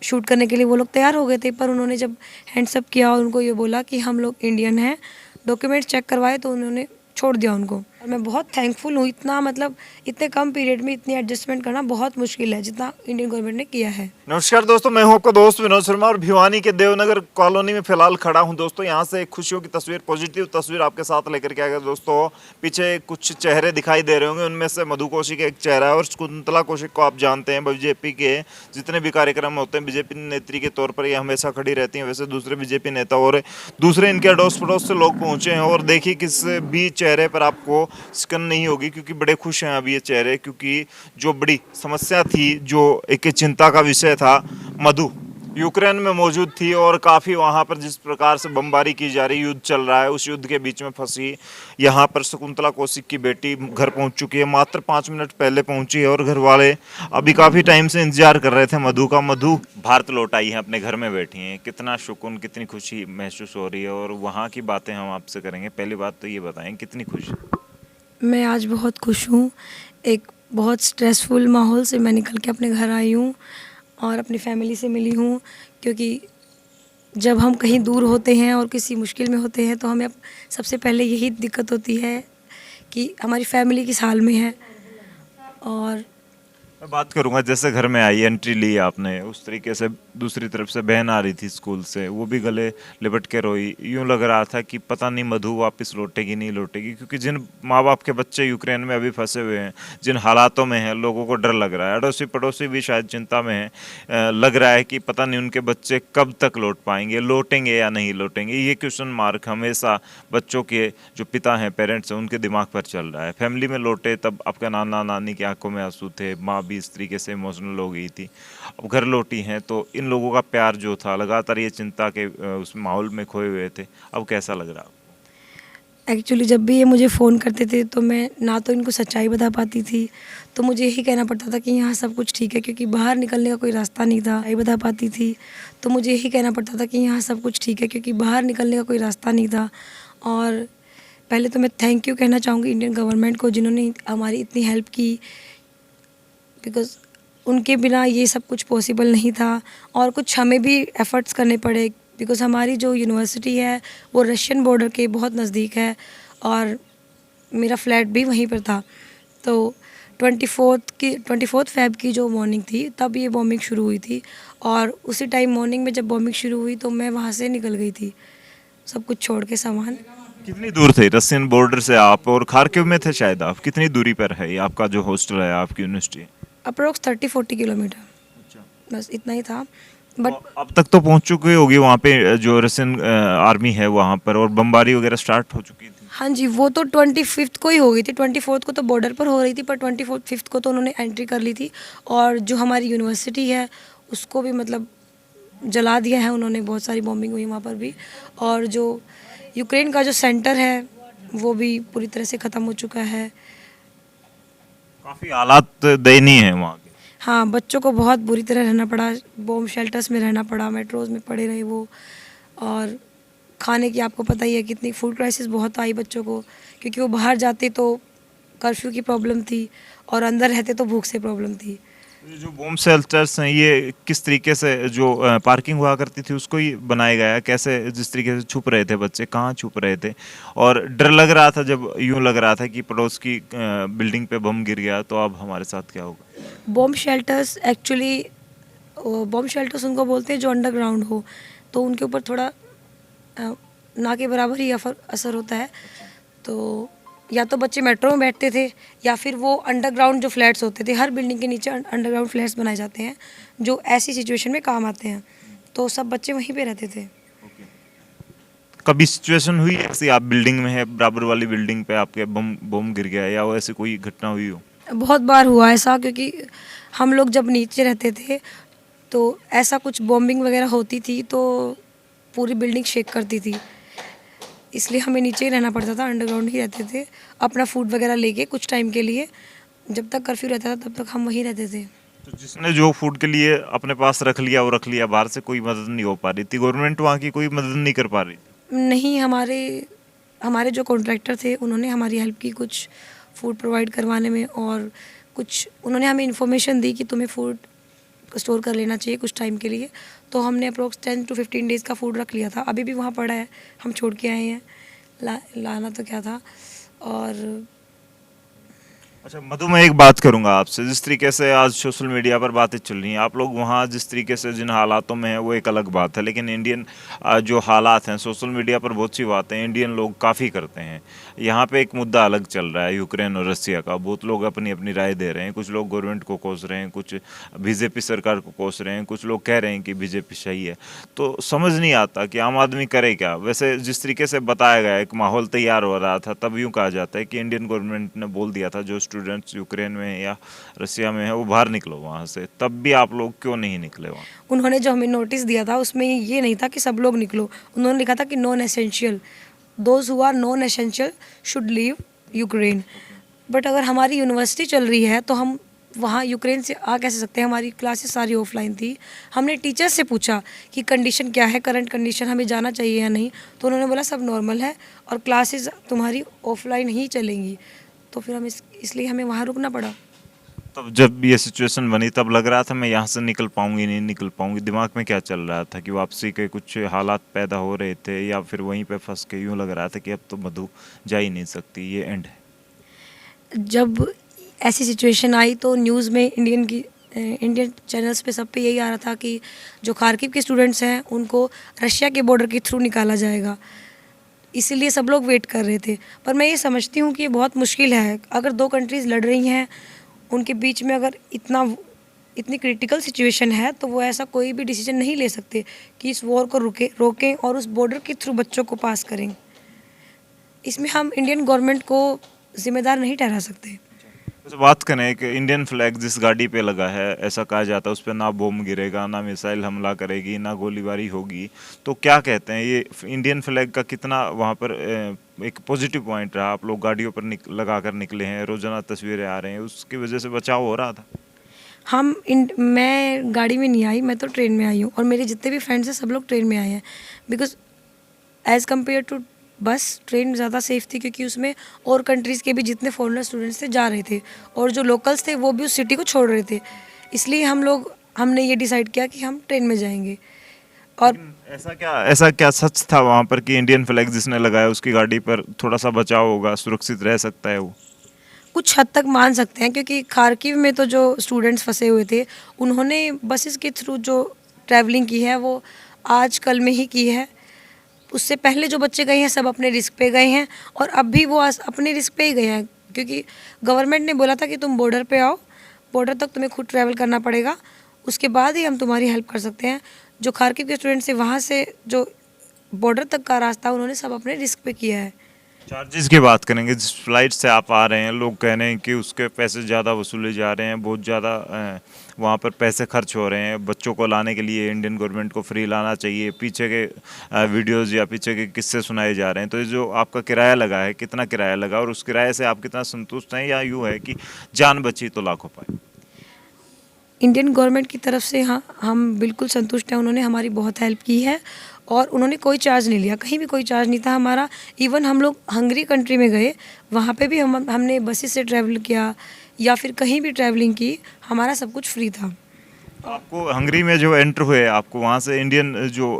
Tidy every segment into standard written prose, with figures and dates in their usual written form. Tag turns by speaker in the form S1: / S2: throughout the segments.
S1: Shoot करने के लिए वो लोग तैयार हो गए थे, पर उन्होंने जब हैंड्स अप किया और उनको ये बोला कि हम लोग इंडियन हैं, डॉक्यूमेंट चेक करवाए, तो उन्होंने छोड़ दिया उनको। और मैं बहुत थैंकफुल हूँ। इतना मतलब इतने कम पीरियड में इतनी एडजस्टमेंट करना बहुत मुश्किल है, जितना इंडियन गवर्नमेंट ने किया है।
S2: नमस्कार दोस्तों, मैं हूं आपका दोस्त विनोद शर्मा और भिवानी के देवनगर कॉलोनी में फिलहाल खड़ा हूं दोस्तों। यहां से एक खुशियों की तस्वीर, पॉजिटिव तस्वीर आपके साथ लेकर के आ गया दोस्तों। पीछे कुछ चेहरे दिखाई दे रहे होंगे, उनमें से मधु कौशिक एक चेहरा है और शकुंतला कौशिक को आप जानते हैं। बीजेपी के जितने भी कार्यक्रम होते हैं, बीजेपी नेत्री के तौर पर ये हमेशा खड़ी रहती हैं। वैसे दूसरे बीजेपी नेता और दूसरे इनके अड़ोस पड़ोस से लोग पहुंचे हैं और देखिए किस भी चेहरे पर आपको सिकन नहीं होगी, क्योंकि बड़े खुश हैं अभी ये चेहरे। क्योंकि जो बड़ी समस्या थी, जो एक चिंता का विषय था, मधु यूक्रेन में मौजूद थी और काफ़ी वहाँ पर जिस प्रकार से बमबारी की जा रही, युद्ध चल रहा है, उस युद्ध के बीच में फंसी यहाँ पर शकुंतला कौशिक की बेटी घर पहुँच चुकी है। मात्र 5 मिनट पहले पहुँची है और घर वाले अभी काफ़ी टाइम से इंतजार कर रहे थे मधु का। मधु भारत लौट आई है, अपने घर में बैठी हैं। कितना सुकून, कितनी खुशी महसूस हो रही है और वहाँ की बातें हम आपसे करेंगे। पहली बात तो ये बताएं, कितनी खुशी?
S1: मैं आज बहुत खुश हूँ। एक बहुत स्ट्रेसफुल माहौल से मैं निकल के अपने घर आई हूँ और अपनी फैमिली से मिली हूँ, क्योंकि जब हम कहीं दूर होते हैं और किसी मुश्किल में होते हैं तो हमें सबसे पहले यही दिक्कत होती है कि हमारी फैमिली किस हाल में है। और
S2: मैं बात करूंगा, जैसे घर में आई, एंट्री ली आपने, उस तरीके से दूसरी तरफ से बहन आ रही थी स्कूल से, वो भी गले लिपट के रोई। यूं लग रहा था कि पता नहीं मधु वापस लौटेगी नहीं लौटेगी, क्योंकि जिन माँ बाप के बच्चे यूक्रेन में अभी फंसे हुए हैं, जिन हालातों में हैं, लोगों को डर लग रहा है। अड़ोसी पड़ोसी भी शायद चिंता में है। लग रहा है कि पता नहीं उनके बच्चे कब तक लौट पाएंगे, लौटेंगे या नहीं लौटेंगे। ये क्वेश्चन मार्क हमेशा बच्चों के जो पिता हैं, पेरेंट्स हैं, उनके दिमाग पर चल रहा है। फैमिली में लौटे तब आपका नाना नानी की आंखों में आंसू थे, माँ भी इस तरीके से इमोशनल हो गई थी। अब घर लौटी हैं तो इन लोगों का प्यार जो था, लगातार ये चिंता के उस माहौल में खोए हुए थे। अब कैसा लग रहा?
S1: एक्चुअली जब भी ये मुझे फ़ोन करते थे तो मैं ना तो इनको सच्चाई बता पाती थी, तो मुझे यही कहना पड़ता था कि यहाँ सब कुछ ठीक है, क्योंकि बाहर निकलने का कोई रास्ता नहीं था। नहीं बता पाती थी तो मुझे यही कहना पड़ता था कि यहाँ सब कुछ ठीक है, क्योंकि बाहर निकलने का कोई रास्ता नहीं था। और पहले तो मैं थैंक यू कहना चाहूँगी इंडियन गवर्नमेंट को, जिन्होंने हमारी इतनी हेल्प की, बिकॉज़ उनके बिना ये सब कुछ पॉसिबल नहीं था। और कुछ हमें भी एफ़र्ट्स करने पड़े, बिकॉज़ हमारी जो यूनिवर्सिटी है वो रशियन बॉर्डर के बहुत नज़दीक है और मेरा फ्लैट भी वहीं पर था। तो 24 फ़ेब की जो मॉर्निंग थी, तब ये बॉम्बिंग शुरू हुई थी और उसी टाइम मॉर्निंग में जब बॉम्बिंग शुरू हुई तो मैं वहाँ से निकल गई थी, सब कुछ छोड़ के सामान।
S2: कितनी दूर थे रशियन बॉर्डर से आप? और खार्किव में थे शायद आप। कितनी दूरी पर है ये आपका जो हॉस्टल है, आपकी यूनिवर्सिटी?
S1: अप्रोक्स 30-40 किलोमीटर, बस इतना ही था। बट
S2: तो अब तक तो पहुंच चुकी होगी वहाँ पे जो रशियन आर्मी है वहाँ पर, और बमबारी वगैरह स्टार्ट हो चुकी थी?
S1: हाँ जी, वो तो 25th को ही हो गई थी। 24th को तो बॉर्डर पर हो रही थी, पर 25th को तो उन्होंने एंट्री कर ली थी। और जो हमारी यूनिवर्सिटी है उसको भी मतलब जला दिया है उन्होंने, बहुत सारी बॉम्बिंग हुई वहाँ पर भी। और जो यूक्रेन का जो सेंटर है वो भी पूरी तरह से ख़त्म हो चुका है।
S2: काफी हालात दयनीय है वहाँ के।
S1: हाँ, बच्चों को बहुत बुरी तरह रहना पड़ा, बॉम्ब शेल्टर्स में रहना पड़ा, मेट्रोज़ में पड़े रहे वो। और खाने की आपको पता ही है कितनी फूड क्राइसिस बहुत आई बच्चों को, क्योंकि वो बाहर जाते तो कर्फ्यू की प्रॉब्लम थी और अंदर रहते तो भूख से प्रॉब्लम थी।
S2: ये जो बॉम्ब शेल्टर्स हैं, ये किस तरीके से, जो पार्किंग हुआ करती थी उसको ही बनाया गया है? कैसे, जिस तरीके से छुप रहे थे बच्चे, कहाँ छुप रहे थे? और डर लग रहा था जब यूं लग रहा था कि पड़ोस की बिल्डिंग पे बम गिर गया तो अब हमारे साथ क्या होगा?
S1: Bomb shelters actually, bomb shelters उनको बोलते हैं जो अंडरग्राउंड हो, तो उनके ऊपर थोड़ा ना के बराबर ही असर होता है। तो या तो बच्चे मेट्रो में बैठते थे या फिर वो अंडरग्राउंड जो फ्लैट्स होते थे, हर बिल्डिंग के नीचे अंडरग्राउंड फ्लैट्स बनाए जाते हैं जो ऐसी सिचुएशन में काम आते हैं, तो सब बच्चे वहीं पे रहते थे।
S2: कभी सिचुएशन हुई ऐसी, आप बिल्डिंग में है, बराबर वाली बिल्डिंग पे आपके बम बम गिर गया, या ऐसी कोई घटना हुई हो?
S1: बहुत बार हुआ ऐसा, क्योंकि हम लोग जब नीचे रहते थे तो ऐसा कुछ बॉम्बिंग वगैरह होती थी तो पूरी बिल्डिंग शेक करती थी, इसलिए हमें नीचे ही रहना पड़ता था, अंडरग्राउंड ही रहते थे अपना फूड वगैरह लेके कुछ टाइम के लिए। जब तक कर्फ्यू रहता था तब तक हम वहीं रहते थे।
S2: तो जिसने जो फूड के लिए अपने पास रख लिया वो रख लिया, बाहर से कोई मदद नहीं हो पा रही थी? गवर्नमेंट वहाँ की कोई मदद नहीं कर पा रही थी?
S1: नहीं, हमारे हमारे जो कॉन्ट्रैक्टर थे उन्होंने हमारी हेल्प की कुछ फूड प्रोवाइड करवाने में, और कुछ उन्होंने हमें इन्फॉर्मेशन दी कि तुम्हें फूड स्टोर कर लेना चाहिए कुछ टाइम के लिए। तो हमने अप्रोक्स 10 to 15 डेज़ का फूड रख लिया था, अभी भी वहाँ पड़ा है, हम छोड़ के आए हैं। लाना तो क्या था। और
S2: अच्छा मधु, मैं एक बात करूंगा आपसे। जिस तरीके से आज सोशल मीडिया पर बातें चल रही हैं, आप लोग वहाँ जिस तरीके से जिन हालातों में हैं वो एक अलग बात है, लेकिन इंडियन जो हालात हैं, सोशल मीडिया पर बहुत सी बातें इंडियन लोग काफ़ी करते हैं। यहाँ पे एक मुद्दा अलग चल रहा है, यूक्रेन और रसिया का। बहुत लोग अपनी अपनी राय दे रहे हैं, कुछ लोग गवर्नमेंट को कोस रहे हैं, कुछ बीजेपी सरकार को कोस रहे हैं, कुछ लोग कह रहे हैं कि बीजेपी सही है। तो समझ नहीं आता कि आम आदमी करे क्या। वैसे जिस तरीके से बताया गया, एक माहौल तैयार हो रहा था, तब यूँ कहा जाता है कि इंडियन गवर्नमेंट ने बोल दिया था जो स्टूडेंट्स यूक्रेन में या रसिया में है वो बाहर निकलो वहाँ से। तब भी आप लोग क्यों नहीं निकले वहाँ?
S1: उन्होंने जो हमें नोटिस दिया था उसमें ये नहीं था कि सब लोग निकलो, उन्होंने लिखा था कि non essential, those who are non essential should leave Ukraine. But अगर हमारी यूनिवर्सिटी चल रही है तो हम वहाँ यूक्रेन से आ कैसे सकते हैं? हमारी क्लासेस सारी ऑफलाइन थी। हमने टीचर से पूछा कि कंडीशन क्या है, करंट कंडीशन, हमें जाना चाहिए या नहीं, तो उन्होंने बोला सब नॉर्मल है और क्लासेस तुम्हारी ऑफलाइन ही चलेंगी। तो फिर इसलिए हमें वहाँ रुकना पड़ा।
S2: तब जब ये सिचुएशन बनी तब लग रहा था मैं यहाँ से निकल पाऊंगी नहीं निकल पाऊंगी? दिमाग में क्या चल रहा था कि वापसी के कुछ हालात पैदा हो रहे थे, या फिर वहीं पे फंस के यूँ लग रहा था कि अब तो मधु जा ही नहीं सकती, ये एंड है?
S1: जब ऐसी सिचुएशन आई तो न्यूज़ में इंडियन चैनल्स पे सब पे यही आ रहा था कि जो खार्किव के स्टूडेंट्स हैं उनको रशिया के बॉर्डर के थ्रू निकाला जाएगा, इसीलिए सब लोग वेट कर रहे थे। पर मैं ये समझती हूँ कि ये बहुत मुश्किल है। अगर दो कंट्रीज़ लड़ रही हैं, उनके बीच में अगर इतनी क्रिटिकल सिचुएशन है तो वो ऐसा कोई भी डिसीजन नहीं ले सकते कि इस वॉर को रोकें और उस बॉर्डर के थ्रू बच्चों को पास करें। इसमें हम इंडियन गवर्नमेंट को जिम्मेदार नहीं ठहरा सकते।
S2: तो बात करें कि इंडियन फ्लैग जिस गाड़ी पे लगा है, ऐसा कहा जाता है उस पर ना बम गिरेगा, ना मिसाइल हमला करेगी, ना गोलीबारी होगी, तो क्या कहते हैं ये इंडियन फ्लैग का कितना वहाँ पर एक पॉजिटिव पॉइंट रहा? आप लोग गाड़ियों पर लगा कर निकले हैं, रोजाना तस्वीरें आ रही हैं, उसकी वजह से बचाव हो रहा था?
S1: मैं गाड़ी में नहीं आई, मैं तो ट्रेन में आई हूँ और मेरे जितने भी फ्रेंड्स हैं सब लोग ट्रेन में आए हैं। बिकॉज एज़ कम्पेयर टू बस, ट्रेन ज़्यादा सेफ़ थी क्योंकि उसमें और कंट्रीज़ के भी जितने फॉरेनर स्टूडेंट्स थे जा रहे थे और जो लोकल्स थे वो भी उस सिटी को छोड़ रहे थे। इसलिए हमने ये डिसाइड किया कि हम ट्रेन में जाएंगे। और
S2: ऐसा क्या सच था वहाँ पर कि इंडियन फ्लैग जिसने लगाया उसकी गाड़ी पर थोड़ा सा बचाव होगा, सुरक्षित रह सकता है वो?
S1: कुछ हद तक मान सकते हैं क्योंकि खार्किव में तो जो स्टूडेंट्स फंसे हुए थे उन्होंने बसेस के थ्रू जो ट्रैवलिंग की है वो आज कल में ही की है। उससे पहले जो बच्चे गए हैं सब अपने रिस्क पे गए हैं और अब भी वो अपने रिस्क पे ही गए हैं क्योंकि गवर्नमेंट ने बोला था कि तुम बॉर्डर पे आओ, बॉर्डर तक तुम्हें खुद ट्रैवल करना पड़ेगा, उसके बाद ही हम तुम्हारी हेल्प कर सकते हैं। जो खार्किव के स्टूडेंट्स हैं वहाँ से जो बॉर्डर तक का रास्ता उन्होंने सब अपने रिस्क पे किया है।
S2: चार्जेस की बात करेंगे, जिस फ्लाइट से आप आ रहे हैं, लोग कह रहे हैं कि उसके पैसे ज़्यादा वसूले जा रहे हैं, बहुत ज़्यादा वहाँ पर पैसे खर्च हो रहे हैं। बच्चों को लाने के लिए इंडियन गवर्नमेंट को फ्री लाना चाहिए, पीछे के वीडियोज़ या पीछे के किस्से सुनाए जा रहे हैं। तो ये जो आपका किराया लगा है, कितना किराया लगा और उस किराए से आप कितना संतुष्ट हैं, या यूँ है कि जान बची तो लाखों पाए?
S1: इंडियन गवर्नमेंट की तरफ से हाँ, हम बिल्कुल संतुष्ट हैं। उन्होंने हमारी बहुत हेल्प की है और उन्होंने कोई चार्ज नहीं लिया, कहीं भी कोई चार्ज नहीं था हमारा। इवन हम लोग हंगरी कंट्री में गए, वहाँ पे भी हमने बसेस से ट्रैवल किया या फिर कहीं भी ट्रैवलिंग की, हमारा सब कुछ फ्री था।
S2: आपको हंगरी में जो एंटर हुए, आपको वहाँ से इंडियन जो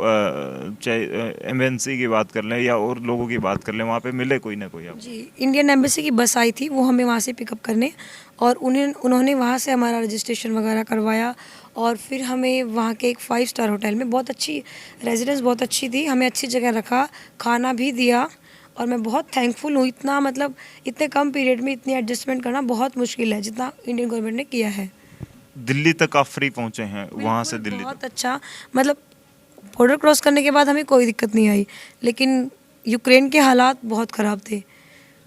S2: चाहे एम्बेसी की बात कर लें या और लोगों की बात कर लें, वहाँ पे मिले कोई ना कोई आप?
S1: जी, इंडियन एम्बेसी की बस आई थी, वो हमें वहाँ से पिकअप करने और उन्होंने वहाँ से हमारा रजिस्ट्रेशन वगैरह करवाया और फिर हमें वहाँ के एक 5 स्टार होटल में, बहुत अच्छी रेजिडेंस, बहुत अच्छी थी, हमें अच्छी जगह रखा, खाना भी दिया और मैं बहुत थैंकफुल हूँ। इतना मतलब इतने कम पीरियड में इतनी एडजस्टमेंट करना बहुत मुश्किल है जितना इंडियन गवर्नमेंट ने किया है।
S2: दिल्ली तक आप फ्री पहुँचे हैं, वहाँ से दिल्ली
S1: बहुत
S2: तक?
S1: अच्छा, मतलब बॉर्डर क्रॉस करने के बाद हमें कोई दिक्कत नहीं आई, लेकिन यूक्रेन के हालात बहुत ख़राब थे।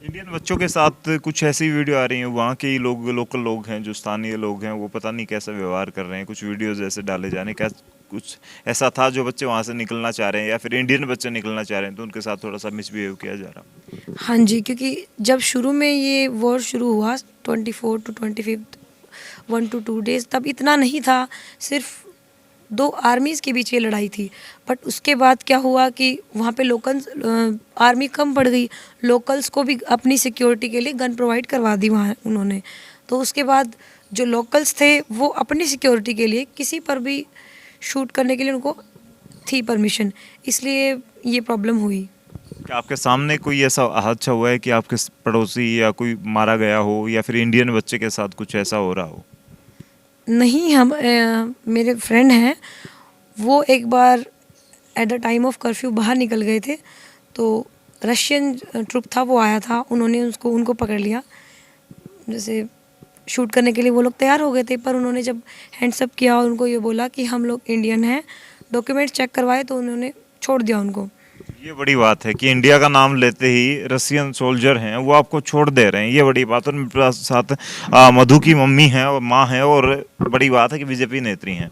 S2: इंडियन बच्चों के साथ कुछ ऐसी वीडियो आ रही हैं, वहाँ के ही लोग, लोकल लोग हैं, जो स्थानीय लोग हैं, वो पता नहीं कैसा व्यवहार कर रहे हैं, कुछ वीडियोज ऐसे डाले जाने का, कुछ ऐसा था जो बच्चे वहाँ से निकलना चाह रहे हैं या फिर इंडियन बच्चे निकलना चाह रहे हैं तो उनके साथ थोड़ा सा मिसबिहेव किया जा रहा?
S1: हाँ जी, क्योंकि जब शुरू में ये वॉर शुरू हुआ 24 to 25 1 to 2 डेज़, तब इतना नहीं था, सिर्फ 2 आर्मीज़ के बीच ये लड़ाई थी। बट उसके बाद क्या हुआ कि वहाँ पे लोकल्स आर्मी कम पड़ गई, लोकल्स को भी अपनी सिक्योरिटी के लिए गन प्रोवाइड करवा दी वहाँ उन्होंने। तो उसके बाद जो लोकल्स थे वो अपनी सिक्योरिटी के लिए किसी पर भी शूट करने के लिए उनको थी परमिशन, इसलिए ये प्रॉब्लम हुई।
S2: क्या आपके सामने कोई ऐसा हादसा हुआ है कि आपके पड़ोसी या कोई मारा गया हो या फिर इंडियन बच्चे के साथ कुछ ऐसा हो रहा हो?
S1: नहीं, हम मेरे फ्रेंड हैं, वो एक बार at the time of curfew बाहर निकल गए थे, तो रशियन ट्रुप था वो आया था, उन्होंने उनको पकड़ लिया। जैसे शूट करने के लिए वो लोग तैयार हो गए थे, पर उन्होंने जब हैंड्स अप किया और उनको ये बोला कि हम लोग इंडियन हैं, डॉक्यूमेंट चेक करवाए, तो उन्होंने छोड़ दिया उनको।
S2: ये बड़ी बात है कि इंडिया का नाम लेते ही रशियन सोल्जर हैं वो आपको छोड़ दे रहे हैं, ये बड़ी बात है। और मेरे साथ मधु की मम्मी है और माँ है, और बड़ी बात है कि बीजेपी नेत्री हैं।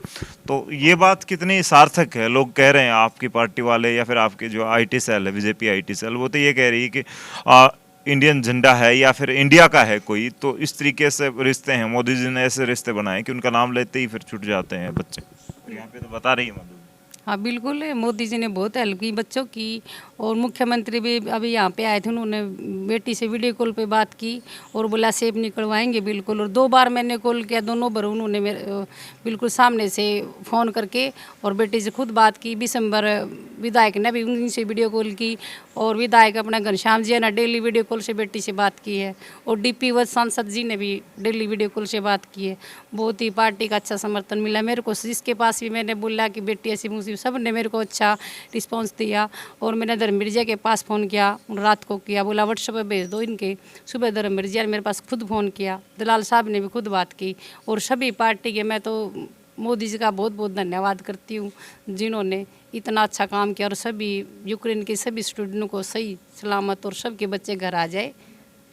S2: तो ये बात कितनी सार्थक है? लोग कह रहे हैं, आपकी पार्टी वाले या फिर आपके जो आईटी सेल है, बीजेपी आईटी सेल, वो तो ये कह रही है कि इंडियन झंडा है या फिर इंडिया का है कोई, तो इस तरीके से रिश्ते हैं। मोदी जी ने ऐसे रिश्ते बनाए कि उनका नाम लेते ही फिर छूट जाते हैं बच्चे। यहाँ पे तो बता रही है मधु।
S3: हाँ बिल्कुल, मोदी जी ने बहुत हेल्प की बच्चों की, और मुख्यमंत्री भी अभी यहाँ पे आए थे, उन्होंने बेटी से वीडियो कॉल पे बात की और बोला सेब निकलवाएंगे बिल्कुल। और 2 बार मैंने कॉल किया, दोनों बार उन्होंने बिल्कुल सामने से फ़ोन करके और बेटी से खुद बात की। दिसंबर विधायक ने भी उनसे वीडियो कॉल की, और विधायक अपना घनश्याम जी ने डेली वीडियो कॉल से बेटी से बात की है, और डीपी व सांसद जी ने भी डेली वीडियो कॉल से बात की है। बहुत ही पार्टी का अच्छा समर्थन मिला मेरे को। जिसके पास भी मैंने बोला कि बेटी ऐसी मुझे, सब ने मेरे को अच्छा रिस्पांस दिया। और मैंने धर्मवीर जी के पास फ़ोन किया, रात को किया, बोला व्हाट्सएप पे भेज दो इनके। सुबह धर्मवीर जी ने मेरे पास खुद फ़ोन किया, दलाल साहब ने भी खुद बात की, और सभी पार्टी के, मैं तो मोदी जी का बहुत बहुत धन्यवाद करती हूँ जिन्होंने इतना अच्छा काम किया, और सभी यूक्रेन के सभी स्टूडेंटों को सही सलामत और सबके बच्चे घर आ जाए।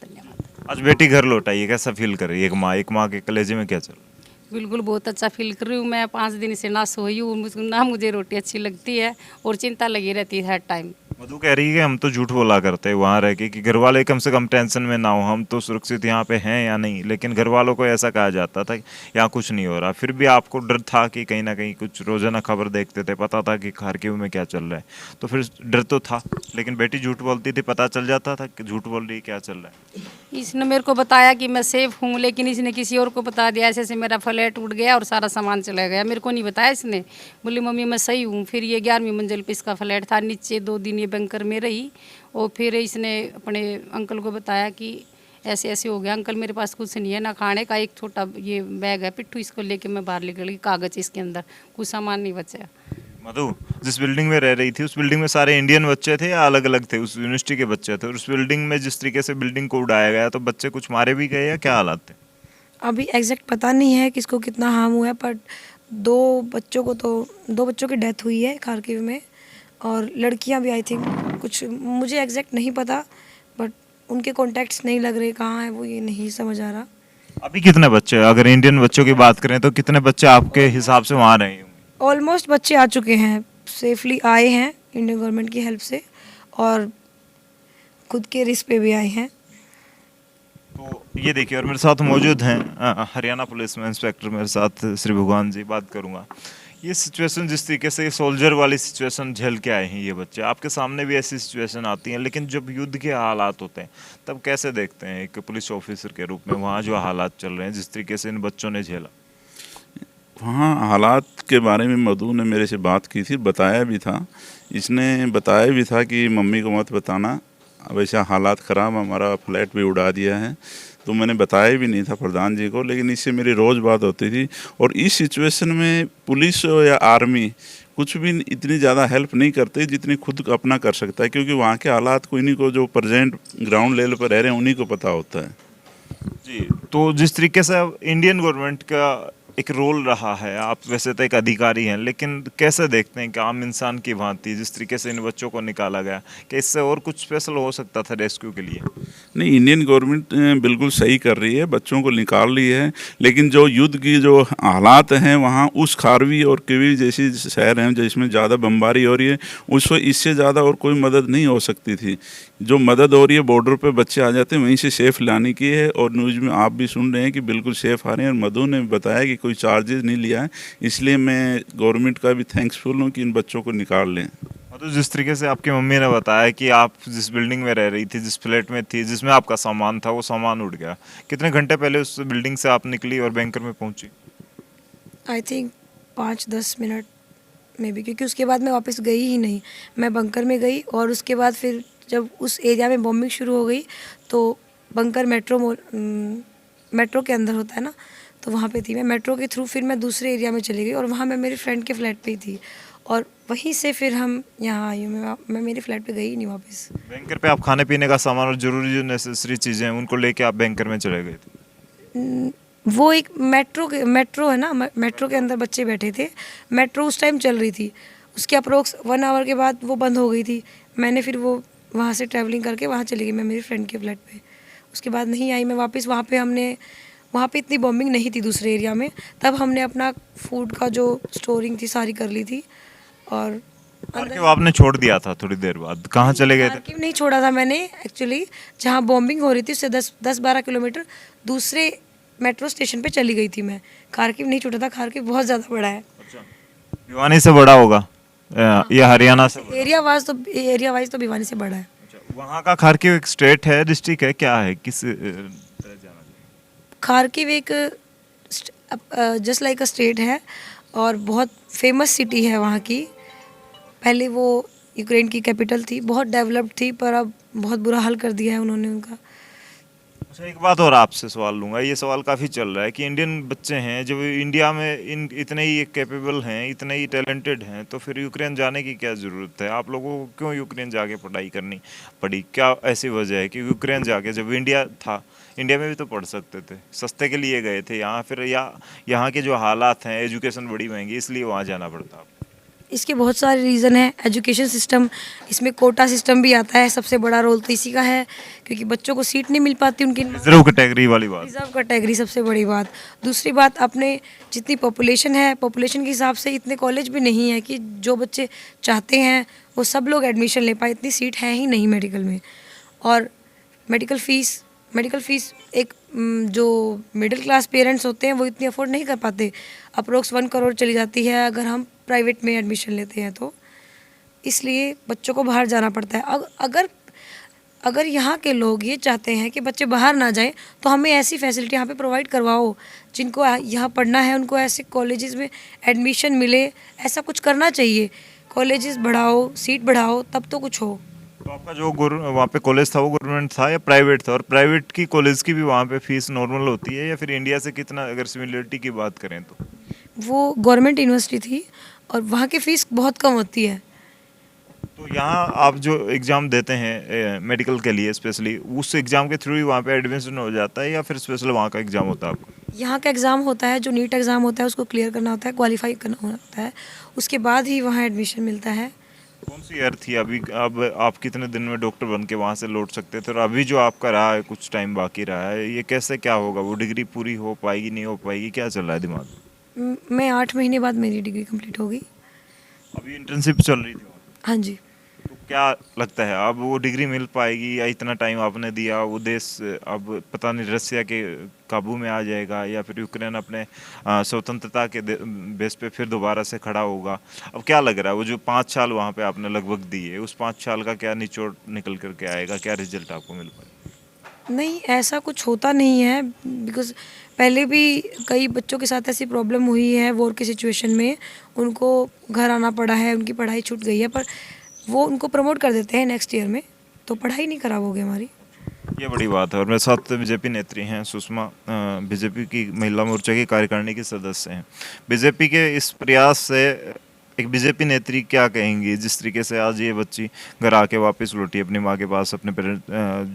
S3: धन्यवाद।
S2: आज बेटी घर लौट आई है, कैसा फील कर रही है? एक माँ के कलेजे में क्या चल रहा है?
S3: बिल्कुल बहुत अच्छा फील कर रही हूँ मैं। 5 दिन से ना सोई हूँ, ना मुझे रोटी अच्छी लगती है, और चिंता लगी रहती है हर टाइम।
S2: मधु कह रही है कि हम तो झूठ बोला करते हैं वहाँ रह के कि घर वाले कम से कम टेंशन में ना हो, हम तो सुरक्षित यहाँ पे हैं या नहीं। लेकिन घर वालों को ऐसा कहा जाता था कि यहाँ कुछ नहीं हो रहा, फिर भी आपको डर था कि कहीं ना कहीं कुछ, रोजाना खबर देखते थे, पता था कि खारकीव में क्या चल रहा है, तो फिर डर तो था। लेकिन बेटी झूठ बोलती थी, पता चल जाता था कि झूठ बोल रही है, क्या चल रहा है।
S3: इसने मेरे को बताया कि मैं सेफ हूँ, लेकिन इसने किसी और को बता दिया। ऐसे ऐसे मेरा फ्लैट उठ गया और सारा सामान चला गया, मेरे को नहीं बताया इसने। बोली मम्मी मैं सही हूँ। फिर ये 11वीं मंजिल पे इसका फ्लैट था, नीचे 2 दिन ये बंकर में रही, और फिर इसने अपने अंकल को बताया कि ऐसे ऐसे हो गया अंकल, मेरे पास कुछ नहीं है, ना खाने का, एक छोटा ये बैग है पिट्ठू, इसको लेके मैं बाहर निकल गई, कागज इसके अंदर, कुछ सामान नहीं बचा।
S2: मधु, जिस बिल्डिंग में रह रही थी उस बिल्डिंग में सारे इंडियन बच्चे थे या अलग अलग थे? उस यूनिवर्सिटी के बच्चे थे? और उस बिल्डिंग में जिस तरीके से बिल्डिंग को उड़ाया गया, तो बच्चे कुछ मारे भी गए या क्या हालात थे?
S1: अभी एग्जैक्ट पता नहीं है किसको कितना हार्म हुआ है, पर 2 बच्चों की डेथ हुई है खारकीव में, और लड़कियां भी आई थिंक, कुछ मुझे एग्जैक्ट नहीं पता, बट उनके कॉन्टैक्ट्स नहीं लग रहे, कहाँ है वो ये नहीं समझ आ रहा।
S2: अभी कितने बच्चे, अगर इंडियन बच्चों की बात करें तो कितने बच्चे आपके हिसाब से वहाँ रहे होंगे?
S1: ऑलमोस्ट बच्चे आ चुके हैं, सेफली आए हैं इंडियन गवर्नमेंट की हेल्प से, और खुद के रिस्क पे भी आए हैं।
S2: तो ये देखिए, और मेरे साथ मौजूद हैं हरियाणा पुलिस में इंस्पेक्टर मेरे साथ श्री भगवान जी। बात करूंगा ये सिचुएशन, जिस तरीके से सोल्जर वाली सिचुएशन झेल के आए हैं ये बच्चे, आपके सामने भी ऐसी सिचुएशन आती हैं, लेकिन जब युद्ध के हालात होते हैं तब कैसे देखते हैं एक पुलिस ऑफिसर के रूप में वहाँ जो हालात चल रहे हैं, जिस तरीके से इन बच्चों ने झेला?
S4: वहाँ हालात के बारे में मधु ने मेरे से बात की थी, बताया भी था। इसने बताया भी था कि मम्मी को मत बताना, अब ऐसा हालात ख़राब, हमारा फ्लैट भी उड़ा दिया है। तो मैंने बताया भी नहीं था प्रधान जी को, लेकिन इससे मेरी रोज़ बात होती थी। और इस सिचुएशन में पुलिस या आर्मी कुछ भी इतनी ज़्यादा हेल्प नहीं करते जितनी खुद अपना कर सकता है, क्योंकि वहाँ के हालात को इन्हीं को, जो प्रेजेंट ग्राउंड लेवल पर रह रहे हैं, उन्हीं को पता होता है।
S2: जी, तो जिस तरीके से इंडियन गवर्नमेंट का एक रोल रहा है, आप वैसे तो एक अधिकारी हैं, लेकिन कैसे देखते हैं कि आम इंसान की भांति जिस तरीके से इन बच्चों को निकाला गया, कि इससे और कुछ स्पेशल हो सकता था रेस्क्यू के लिए?
S4: नहीं, इंडियन गवर्नमेंट बिल्कुल सही कर रही है, बच्चों को निकाल रही है। लेकिन जो युद्ध की जो हालात हैं वहाँ, उस खारवी और किवी जैसी शहर हैं जिसमें ज़्यादा बमबारी हो रही है, उसको इससे ज़्यादा और कोई मदद नहीं हो सकती थी। जो मदद हो रही है, बॉर्डर पे बच्चे आ जाते हैं, वहीं से सेफ लाने की है। और न्यूज़ में आप भी सुन रहे हैं कि बिल्कुल सेफ आ रहे हैं। और मधु ने बताया कि कोई चार्जेस नहीं लिया है, इसलिए मैं गवर्नमेंट का भी थैंक्सफुल हूँ कि इन बच्चों को निकाल लें।
S2: तो जिस तरीके से आपकी मम्मी ने बताया कि आप जिस बिल्डिंग में रह रही थी, जिस फ्लैट में थी, जिसमें आपका सामान था, वो सामान उड़ गया, कितने घंटे पहले उस बिल्डिंग से आप निकली और बैंकर में पहुंची?
S1: आई थिंक 5-10 मिनट में भी, क्योंकि उसके बाद मैं वापस गई ही नहीं। मैं बंकर में गई और उसके बाद फिर जब उस एरिया में बॉम्बिंग शुरू हो गई तो बंकर मेट्रो के अंदर होता है ना, तो वहाँ पे थी मैं। मेट्रो के थ्रू फिर मैं दूसरे एरिया में चली गई और वहाँ मैं मेरे फ्रेंड के फ्लैट पे ही थी और वहीं से फिर हम यहाँ आई हूँ। मैं मेरे फ्लैट पे गई ही नहीं वापस।
S2: बैंकर पे आप खाने पीने का सामान और जरूरी जो नेसेसरी चीज़ें हैं उनको लेके आप बैंकर में चले गए थे?
S1: वो एक मेट्रो है ना, मेट्रो के अंदर बच्चे बैठे थे। मेट्रो उस टाइम चल रही थी, उसके अप्रोक्स 1 आवर के बाद वो बंद हो गई थी। मैंने फिर वो वहाँ से ट्रैवलिंग करके वहाँ चली गई मैं मेरी फ्रेंड के फ्लैट पे। उसके बाद नहीं आई मैं वापस। वहाँ पे इतनी बॉम्बिंग नहीं थी दूसरे एरिया में, तब हमने अपना फूड का जो स्टोरिंग थी सारी कर ली थी। और
S2: खार्किव आपने छोड़ दिया था थोड़ी देर बाद, कहाँ चले गए थे?
S1: खार्किव नहीं छोड़ा था मैंने, एक्चुअली जहाँ बॉम्बिंग हो रही थी उससे 10-12 किलोमीटर दूसरे मेट्रो स्टेशन पे चली गई थी मैं। खार्किव नहीं छोड़ा था, खार्किव बहुत ज़्यादा बड़ा है।
S2: भिवानी से बड़ा होगा या हरियाणा से?
S1: एरिया वाइज तो भिवानी से बड़ा है।
S2: वहाँ का खार्किव एक स्टेट है, डिस्ट्रिक्ट है, क्या है, किस तरह जाना चाहिए?
S1: खार्किव एक जस्ट लाइक अ स्टेट है और बहुत फेमस सिटी है वहाँ की। पहले वो यूक्रेन की कैपिटल थी, बहुत डेवलप्ड थी, पर अब बहुत बुरा हाल कर दिया है उन्होंने उनका।
S2: अच्छा, एक बात और आपसे सवाल लूँगा, ये सवाल काफ़ी चल रहा है कि इंडियन बच्चे हैं जब इंडिया में इतने ही कैपेबल हैं, इतने ही टैलेंटेड हैं, तो फिर यूक्रेन जाने की क्या ज़रूरत है? आप लोगों को क्यों यूक्रेन जाके पढ़ाई करनी पड़ी? क्या ऐसी वजह है कि यूक्रेन जाके, जब इंडिया था, इंडिया में भी तो पढ़ सकते थे, सस्ते के लिए गए थे यहाँ, फिर या यहाँ के जो हालात हैं, एजुकेशन बड़ी महंगी, इसलिए वहाँ जाना पड़ता आपको?
S1: इसके बहुत सारे रीज़न हैं। एजुकेशन सिस्टम, इसमें कोटा सिस्टम भी आता है, सबसे बड़ा रोल तो इसी का है, क्योंकि बच्चों को सीट नहीं मिल पाती उनकी।
S2: रिजर्व कैटेगरी वाली बात।
S1: रिजर्व कैटेगरी सबसे बड़ी बात। दूसरी बात, अपने जितनी पॉपुलेशन है, पॉपुलेशन के हिसाब से इतने कॉलेज भी नहीं है कि जो बच्चे चाहते हैं वो सब लोग एडमिशन ले पाए, इतनी सीट है ही नहीं मेडिकल में। और मेडिकल फ़ीस एक जो मिडिल क्लास पेरेंट्स होते हैं वो इतनी अफोर्ड नहीं कर पाते। अप्रोक्स 1 करोड़ चली जाती है अगर हम प्राइवेट में एडमिशन लेते हैं तो, इसलिए बच्चों को बाहर जाना पड़ता है। अगर यहाँ के लोग ये चाहते हैं कि बच्चे बाहर ना जाएं, तो हमें ऐसी फैसिलिटी यहाँ पे प्रोवाइड करवाओ, जिनको यहाँ पढ़ना है उनको ऐसे कॉलेजेस में एडमिशन मिले, ऐसा कुछ करना चाहिए। कॉलेजेस बढ़ाओ, सीट बढ़ाओ, तब तो कुछ हो।
S2: तो आपका जो वहाँ पे कॉलेज था वो गवर्नमेंट था या प्राइवेट था? और प्राइवेट की कॉलेज की भी वहाँ पे फीस नॉर्मल होती है या फिर इंडिया से कितना, अगर सिमिलरिटी की बात करें तो?
S1: वो गवर्नमेंट यूनिवर्सिटी थी और वहाँ की फ़ीस बहुत कम होती है।
S2: तो यहाँ आप जो एग्ज़ाम देते हैं मेडिकल के लिए स्पेशली, उस एग्ज़ाम के थ्रू ही वहाँ पे एडमिशन हो जाता है या फिर स्पेशल वहाँ का एग्ज़ाम होता है आपको?
S1: यहाँ का एग्ज़ाम होता है, जो नीट एग्ज़ाम होता है उसको क्लियर करना होता है, क्वालिफाई करना होता है, उसके बाद ही वहाँ एडमिशन मिलता है।
S2: कौन सी ईयर थी अभी? अब आप कितने दिन में डॉक्टर बन के वहाँ से लौट सकते थे? और अभी जो आपका रहा है, कुछ टाइम बाकी रहा है, ये कैसे क्या होगा? वो डिग्री पूरी हो पाएगी, नहीं हो पाएगी, क्या चल रहा है दिमाग में?
S1: मैं 8 महीने बाद मेरी डिग्री कंप्लीट होगी।
S2: अभी इंटर्नशिप चल रही थी वहाँ पे।
S1: हाँ जी।
S2: तो क्या लगता है अब वो डिग्री मिल पाएगी या इतना टाइम आपने दिया वो देश अब पता नहीं रसिया के काबू में आ जाएगा या फिर यूक्रेन अपने स्वतंत्रता के बेस पे फिर दोबारा से खड़ा होगा? अब क्या लग रहा है, वो जो 5 साल वहाँ पे आपने लगभग दिए, उस 5 साल का क्या निचोड़ निकल करके आएगा, क्या रिजल्ट आपको मिल पाएगा?
S1: नहीं, ऐसा कुछ होता नहीं है, बिकॉज़ पहले भी कई बच्चों के साथ ऐसी प्रॉब्लम हुई है वॉर की सिचुएशन में, उनको घर आना पड़ा है, उनकी पढ़ाई छूट गई है, पर वो उनको प्रमोट कर देते हैं नेक्स्ट ईयर में, तो पढ़ाई नहीं खराब होगी हमारी।
S2: ये बड़ी बात है। और मेरे साथ बीजेपी नेत्री हैं सुषमा, बीजेपी की महिला मोर्चा की कार्यकारिणी की सदस्य हैं। बीजेपी के इस प्रयास से एक बीजेपी नेत्री क्या कहेंगी, जिस तरीके से आज ये बच्ची घर आके वापस लौटी अपनी माँ के पास, अपने पेरेंट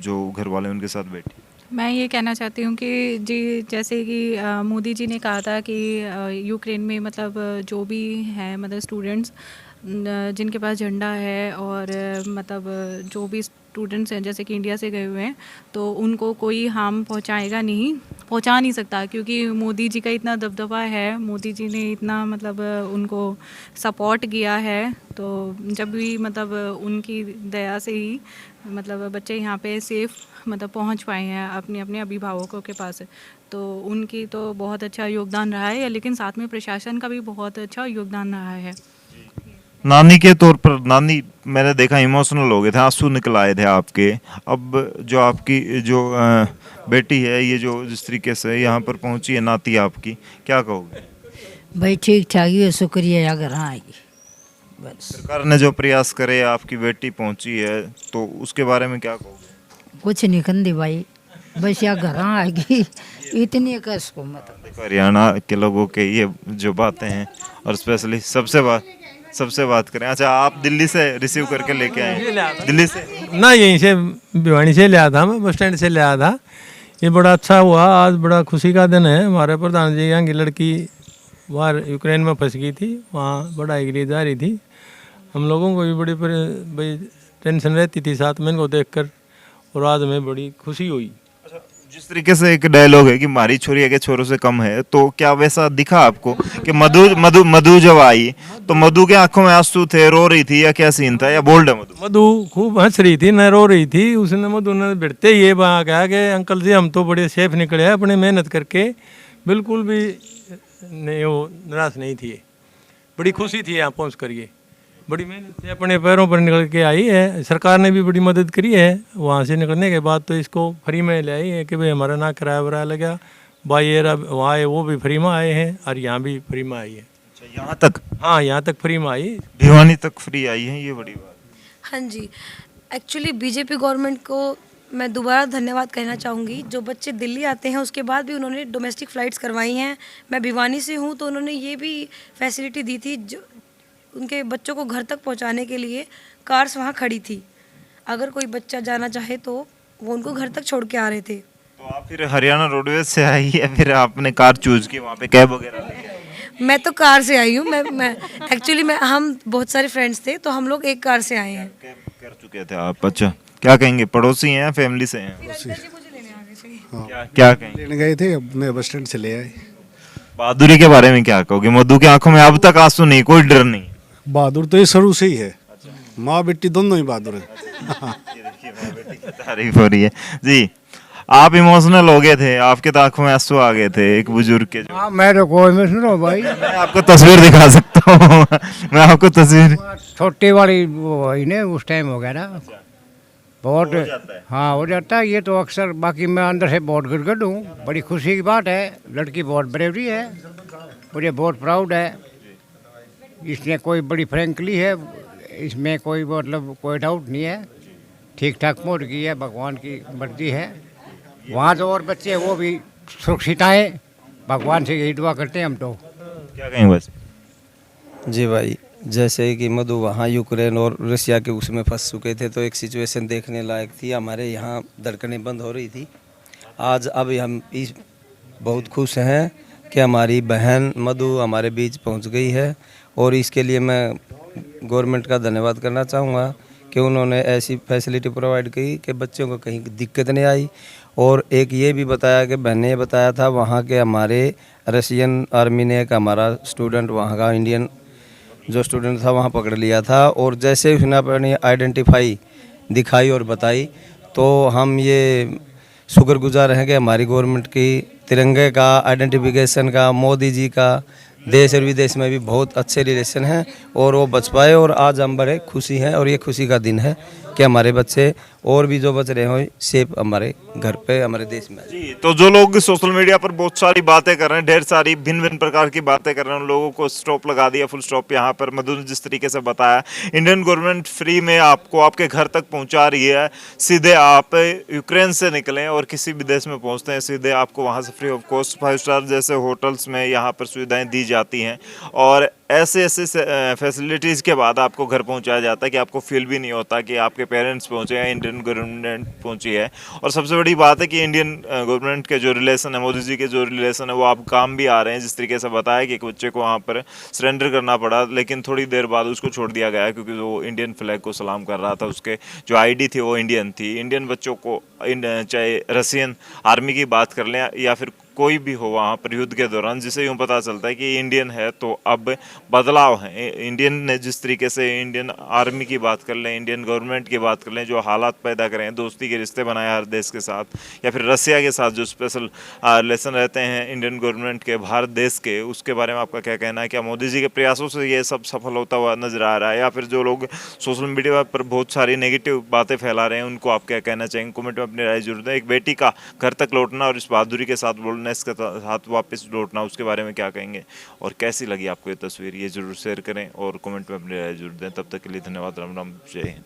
S2: जो घर वाले उनके साथ बैठी?
S5: मैं ये कहना चाहती हूँ कि जी, जैसे कि मोदी जी ने कहा था कि यूक्रेन में मतलब जो भी हैं मतलब स्टूडेंट्स जिनके पास झंडा है और मतलब जो भी स्टूडेंट्स हैं जैसे कि इंडिया से गए हुए हैं, तो उनको कोई हार्म पहुंचा नहीं सकता, क्योंकि मोदी जी का इतना दबदबा है, मोदी जी ने इतना मतलब उनको सपोर्ट किया है। तो जब भी मतलब उनकी दया से ही मतलब बच्चे यहाँ पे सेफ मतलब पहुँच पाए हैं अपने अपने अभिभावकों के पास, तो उनकी तो बहुत अच्छा योगदान रहा है, लेकिन साथ में प्रशासन का भी बहुत अच्छा योगदान रहा है।
S2: नानी के तौर पर, नानी मैंने देखा इमोशनल हो गए थे, आंसू निकल आए थे आपके। अब जो आपकी जो बेटी है, ये जो जिस तरीके से यहाँ पर पहुँची है नाती आपकी, क्या कहोगे?
S6: भाई ठीक ठाक ही है, शुक्रिया अगर हाँ आएगी बस।
S2: सरकार ने जो प्रयास करे, आपकी बेटी पहुँची है, तो उसके बारे में क्या कहोगे?
S6: कुछ नहीं कंदी भाई, बस यहाँ घर आएगी इतनी कस को मत।
S2: देखो हरियाणा के लोगों के ये जो बातें हैं, और स्पेशली सबसे बात करें। अच्छा, आप दिल्ली से रिसीव करके लेके आए? दिल्ली से
S7: ना, यहीं से भिवानी से ले आया था, मैं बस स्टैंड से ले आया था। ये बड़ा अच्छा हुआ, आज बड़ा खुशी का दिन है। हमारे प्रधान जी यहाँ की लड़की बाहर यूक्रेन में फंस गई थी, वहाँ पढ़ाई के लिए जा रही थी। हम लोगों को भी बड़ी भाई टेंशन रहती थी साथ में इनको देख कर, और आज हमें बड़ी खुशी हुई।
S2: जिस तरीके से एक डायलॉग है कि मारी छोरी है के छोरों से कम है, तो क्या वैसा दिखा आपको कि मधु जब आई तो मधु के आंखों में आंसू थे, रो रही थी, या क्या सीन था, या बोल्ड है
S7: मधु खूब हंस रही थी, न रो रही थी। उसने मधु ने भिड़ते ये बात कहा कि अंकल जी हम तो बड़े सेफ निकले हैं अपने मेहनत करके, बिल्कुल भी नहीं वो निराश नहीं थी। बड़ी खुशी थी यहाँ पहुँच कर, ये बड़ी मेहनत से अपने पैरों पर निकल के आई है। सरकार ने भी बड़ी मदद करी है। वहाँ से निकलने के बाद तो इसको फ्री में ले आई है कि भाई हमारा ना किराया वराया लगा। भाई ये वहाँ आए वो भी फ्री में आए हैं, और यहाँ भी फ्री में आई है।
S2: अच्छा, यहाँ तक?
S7: हाँ, यहाँ तक फ्री में आई,
S2: भिवानी तक फ्री आई है, ये बड़ी बात।
S1: हाँ जी, एक्चुअली बीजेपी गवर्नमेंट को मैं दोबारा धन्यवाद कहना चाहूँगी। जो बच्चे दिल्ली आते हैं उसके बाद भी उन्होंने डोमेस्टिक फ़्लाइट्स करवाई हैं। मैं भिवानी से हूँ, तो उन्होंने ये भी फैसिलिटी दी थी, जो उनके बच्चों को घर तक पहुँचाने के लिए कार्स वहाँ खड़ी थी। अगर कोई बच्चा जाना चाहे तो वो उनको घर तक छोड़ के आ रहे थे।
S2: तो आप फिर हरियाणा रोडवेज से आई है, फिर आपने कार चूज की, वहाँ पे कैब वगैरह लेके आए?
S1: मैं तो कार से आई हूँ। मैं एक्चुअली हम बहुत सारे फ्रेंड्स थे, तो हम लोग एक कार से आए हैं।
S2: कैब कर चुके थे आप? अच्छा, क्या कहेंगे, पड़ोसी हैं, फैमिली से हैं? क्या कहेंगे?
S8: लेने गए थे, अपने बस स्टैंड से ले आए।
S2: बहादुरी के बारे में क्या कहोगे? मधु की आंखों में अब तक आंसू नहीं, कोई डर नहीं?
S8: बहादुर तो ये शुरू से ही है, माँ बेटी दोनों ही बहादुर है।
S2: ये देखिए, माँ बेटी की तारीफ हो रही है जी। आप इमोशनल हो गए थे, आपके तो आंखों में आंसू आ गए थे एक बुजुर्ग के।
S9: हाँ, मैं तो कोई में सुनो भाई,
S2: मैं आपको तस्वीर दिखा सकता हूँ। मैं आपको तस्वीर,
S9: छोटी वाली वो वही ने उस टाइम हो गया ना, बहुत। हाँ, हो जाता है ये तो अक्सर। बाकी मैं अंदर से बहुत गदगद हूँ, बड़ी खुशी की बात है। लड़की बहुत ब्रेवरी है, मुझे बहुत प्राउड है। इसने कोई बड़ी फ्रैंकली है, इसमें कोई मतलब कोई डाउट नहीं है। ठीक ठाक पहुँच गई है, भगवान की मर्जी है। वहाँ जो और बच्चे हैं वो भी सुरक्षित आए, भगवान से यही दुआ करते हैं हम तो।
S2: क्या कहेंगे बस?
S10: जी भाई, जैसे कि मधु वहाँ यूक्रेन और रशिया के उसमें फंस चुके थे, तो एक सिचुएशन देखने लायक थी। हमारे यहाँ धड़कनें बंद हो रही थी। आज अब हम इस बहुत खुश हैं कि हमारी बहन मधु हमारे बीच पहुँच गई है, और इसके लिए मैं गवर्नमेंट का धन्यवाद करना चाहूँगा कि उन्होंने ऐसी फैसिलिटी प्रोवाइड की कि बच्चों को कहीं दिक्कत नहीं आई। और एक ये भी बताया कि बहन ने बताया था वहाँ के हमारे रशियन आर्मी ने एक हमारा स्टूडेंट, वहाँ का इंडियन जो स्टूडेंट था वहाँ पकड़ लिया था, और जैसे उसने अपनी आइडेंटिफाई दिखाई और बताई, तो हम ये शुक्रगुजार हैं कि हमारी गवर्नमेंट की तिरंगे का आइडेंटिफिकेशन का, मोदी जी का देश और विदेश में भी बहुत अच्छे रिलेशन हैं, और वो बच पाए। और आज हम बड़े खुशी हैं, और ये खुशी का दिन है कि हमारे बच्चे और भी जो बच रहे हो सेफ हमारे घर पे, हमारे देश में।
S2: जी, तो जो लोग सोशल मीडिया पर बहुत सारी बातें कर रहे हैं, ढेर सारी भिन्न भिन्न प्रकार की बातें कर रहे हैं, उन लोगों को स्टॉप लगा दिया, फुल स्टॉप। यहाँ पर मधु ने जिस तरीके से बताया, इंडियन गवर्नमेंट फ्री में आपको आपके घर तक पहुँचा रही है। सीधे आप यूक्रेन से निकलें और किसी भी देश में पहुँचते हैं, सीधे आपको वहाँ से फ्री ऑफ कॉस्ट 5 स्टार जैसे होटल्स में यहाँ पर सुविधाएँ दी जाती हैं, और ऐसे फैसिलिटीज़ के बाद आपको घर पहुंचाया जाता है कि आपको फील भी नहीं होता कि आपके पेरेंट्स पहुंचे हैं, इंडियन गवर्नमेंट पहुंची है। और सबसे बड़ी बात है कि इंडियन गवर्नमेंट के जो रिलेशन है, मोदी जी के जो रिलेशन है, वो आप काम भी आ रहे हैं। जिस तरीके से बताया कि एक बच्चे को वहाँ पर सरेंडर करना पड़ा, लेकिन थोड़ी देर बाद उसको छोड़ दिया गया क्योंकि वो इंडियन फ्लैग को सलाम कर रहा था, उसके जो आईडी थी वो इंडियन थी। इंडियन बच्चों को, चाहे रशियन आर्मी की बात कर लें या फिर कोई भी हो वहाँ पर युद्ध के दौरान, जिसे यूँ पता चलता है कि इंडियन है तो अब बदलाव है। इंडियन ने जिस तरीके से इंडियन आर्मी की बात कर लें, इंडियन गवर्नमेंट की बात कर लें, जो हालात पैदा करें, दोस्ती के रिश्ते बनाए हर देश के साथ, या फिर रसिया के साथ जो स्पेशल रिलेशन रहते हैं इंडियन गवर्नमेंट के भारत देश के, उसके बारे में आपका क्या कहना है? क्या मोदी जी के प्रयासों से ये सब सफल होता हुआ नजर आ रहा है, या फिर जो लोग सोशल मीडिया पर बहुत सारी नेगेटिव बातें फैला रहे हैं उनको आप क्या कहना चाहेंगे? कमेंट में अपनी राय जरूर दें। एक बेटी का घर तक लौटना और इस बहादुरी के साथ बोलना, इसके साथ वापस लौटना, उसके बारे में क्या कहेंगे और कैसी लगी आपको ये तस्वीर, ये जरूर शेयर करें और कमेंट में अपनी राय जरूर दें। तब तक के लिए धन्यवाद। राम राम, जय हिंद।